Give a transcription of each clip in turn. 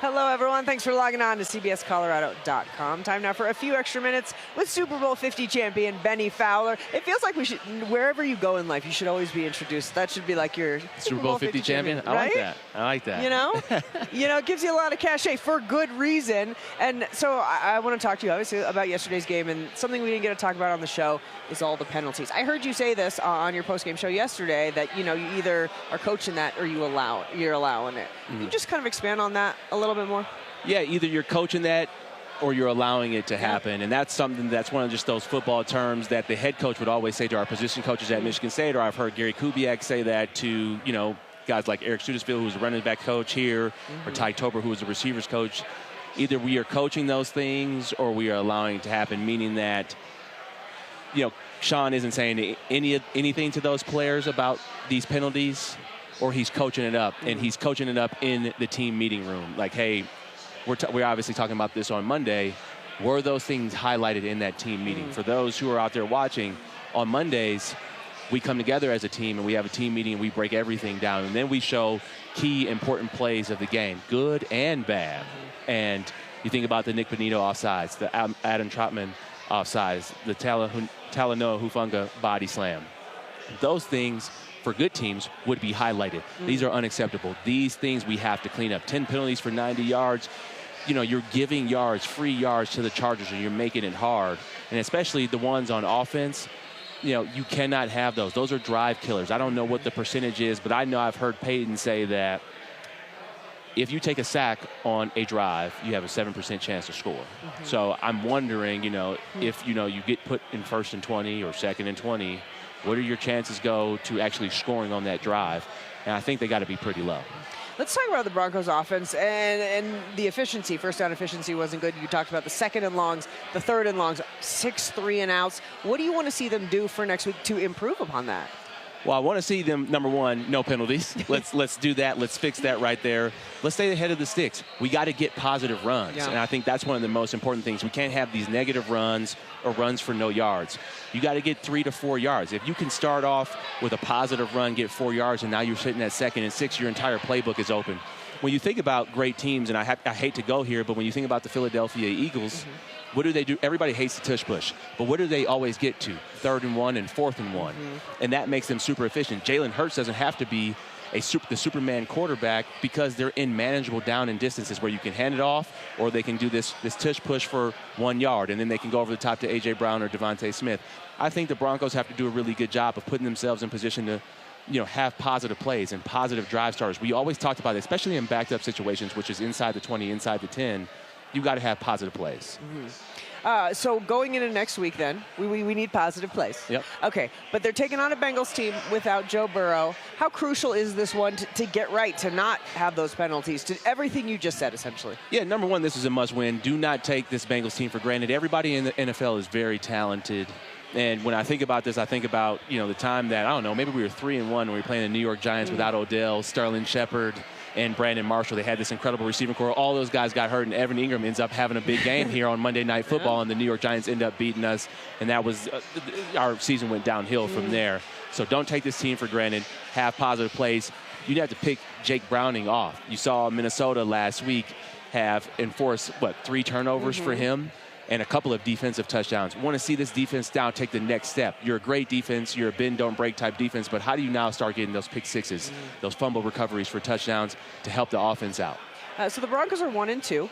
Hello, everyone. Thanks for logging on to CBSColorado.com. Time now for a few extra minutes with Super Bowl 50 champion Bennie Fowler. It feels like we should, wherever you go in life, you should always be introduced. That should be like your Super Bowl 50 champion. right? I like that. I like that. You know, it gives you a lot of cachet for good reason. And so I want to talk to you, obviously, about yesterday's game. And something we didn't get to talk about on the show is all the penalties. I heard you say this on your postgame show yesterday that you either are coaching that or you're allowing it. Can you just kind of expand on that a little bit more? Yeah, either you're coaching that or you're allowing it to happen. And that's something that's one of just those football terms that the head coach would always say to our position coaches at Michigan State, or I've heard Gary Kubiak say that to, guys like Eric Studesville, who's a running back coach here, or Ty Tober, who was a receivers coach. Either we are coaching those things or we are allowing it to happen, meaning that, Sean isn't saying anything to those players about these penalties, or he's coaching it up, and he's coaching it up in the team meeting room. Like, hey, we're obviously talking about this on Monday. Were those things highlighted in that team meeting? For those who are out there watching, on Mondays, we come together as a team, and we have a team meeting, and we break everything down. And then we show key, important plays of the game, good and bad. And you think about the Nick Bonito offsides, the Adam Trotman offsides, the Talanoa Hufanga body slam. Those things, for good teams, would be highlighted. These are unacceptable. These things we have to clean up. 10 penalties for 90 yards. You're giving yards, free yards to the Chargers, and you're making it hard. And especially the ones on offense, you cannot have those. Those are drive killers. I don't know what the percentage is, but I know I've heard Peyton say that if you take a sack on a drive, you have a 7% chance to score. So I'm wondering, if, you get put in 1st and 20 or 2nd and 20, what are your chances go to actually scoring on that drive? And I think they got to be pretty low. Let's talk about the Broncos offense and the efficiency. First down efficiency wasn't good. You talked about the 2nd and longs, the 3rd and longs, 6 3-and-outs. What do you want to see them do for next week to improve upon that? Well, I want to see them, number one, no penalties. Let's do that. Let's fix that right there. Let's stay ahead of the sticks. We got to get positive runs. And I think that's one of the most important things. We can't have these negative runs or runs for no yards. You got to get 3 to 4 yards. If you can start off with a positive run, get 4 yards, and now you're sitting at 2nd and 6, your entire playbook is open. When you think about great teams, and I hate to go here, but when you think about the Philadelphia Eagles, what do they do? Everybody hates the tush push, but what do they always get to? 3rd and 1 and 4th and 1. And that makes them super efficient. Jalen Hurts doesn't have to be the Superman quarterback because they're in manageable down and distances where you can hand it off, or they can do this tush push for 1 yard, and then they can go over the top to A.J. Brown or Devontae Smith. I think the Broncos have to do a really good job of putting themselves in position to have positive plays and positive drive starters. We always talked about it, especially in backed up situations, which is inside the 20, inside the 10. You got to have positive plays. So going into next week, then, we need positive plays. Yep. Okay, but they're taking on a Bengals team without Joe Burrow. How crucial is this one to get right, to not have those penalties, to everything you just said, essentially? Yeah, number one, this is a must-win. Do not take this Bengals team for granted. Everybody in the NFL is very talented. And when I think about this, I think about, the time that, I don't know, maybe we were 3-1 when we were playing the New York Giants without Odell, Sterling Shepard, and Brandon Marshall. They had this incredible receiving core. All those guys got hurt, and Evan Ingram ends up having a big game here on Monday Night Football, and the New York Giants end up beating us, and that was our season went downhill from there. So don't take this team for granted. Have positive plays. You'd have to pick Jake Browning off. You saw Minnesota last week have enforced, 3 turnovers for him and a couple of defensive touchdowns. Want to see this defense now take the next step. You're a great defense. You're a bend, don't break type defense, but how do you now start getting those pick sixes, those fumble recoveries for touchdowns to help the offense out? So the Broncos are 1-2.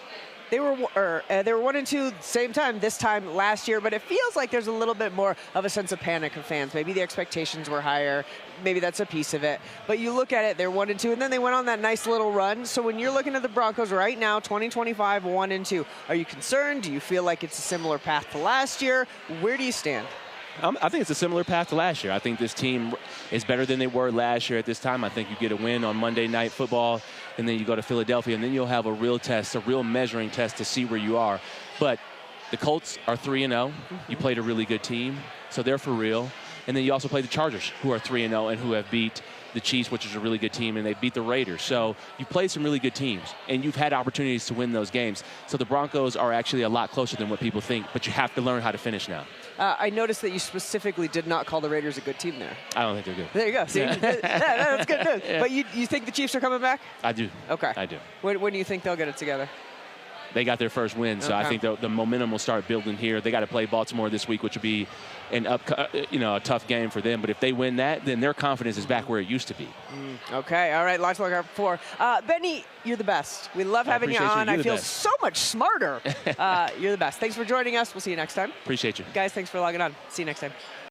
They were 1-2 same time this time last year, but it feels like there's a little bit more of a sense of panic of fans. Maybe the expectations were higher. Maybe that's a piece of it. But you look at it, they're 1-2, and then they went on that nice little run. So when you're looking at the Broncos right now, 2025, 1-2, are you concerned? Do you feel like it's a similar path to last year? Where do you stand? I think it's a similar path to last year. I think this team is better than they were last year at this time. I think you get a win on Monday Night Football, and then you go to Philadelphia, and then you'll have a real test, a real measuring test to see where you are. But the Colts are 3-0. You played a really good team, so they're for real. And then you also play the Chargers, who are 3-0 and who have beat the Chiefs, which is a really good team, and they beat the Raiders. So you've played some really good teams, and you've had opportunities to win those games. So the Broncos are actually a lot closer than what people think, but you have to learn how to finish now. I noticed that you specifically did not call the Raiders a good team there. I don't think they're good. There you go. See, that's good news. Yeah. But you think the Chiefs are coming back? I do. Okay. I do. When do you think they'll get it together? They got their first win, so I think the momentum will start building here. They got to play Baltimore this week, which will be a tough game for them. But if they win that, then their confidence is back where it used to be. Okay, all right, lots to look out for. Benny, you're the best. We love having you on. I feel so much smarter. You're the best. Thanks for joining us. We'll see you next time. Appreciate you. Guys, thanks for logging on. See you next time.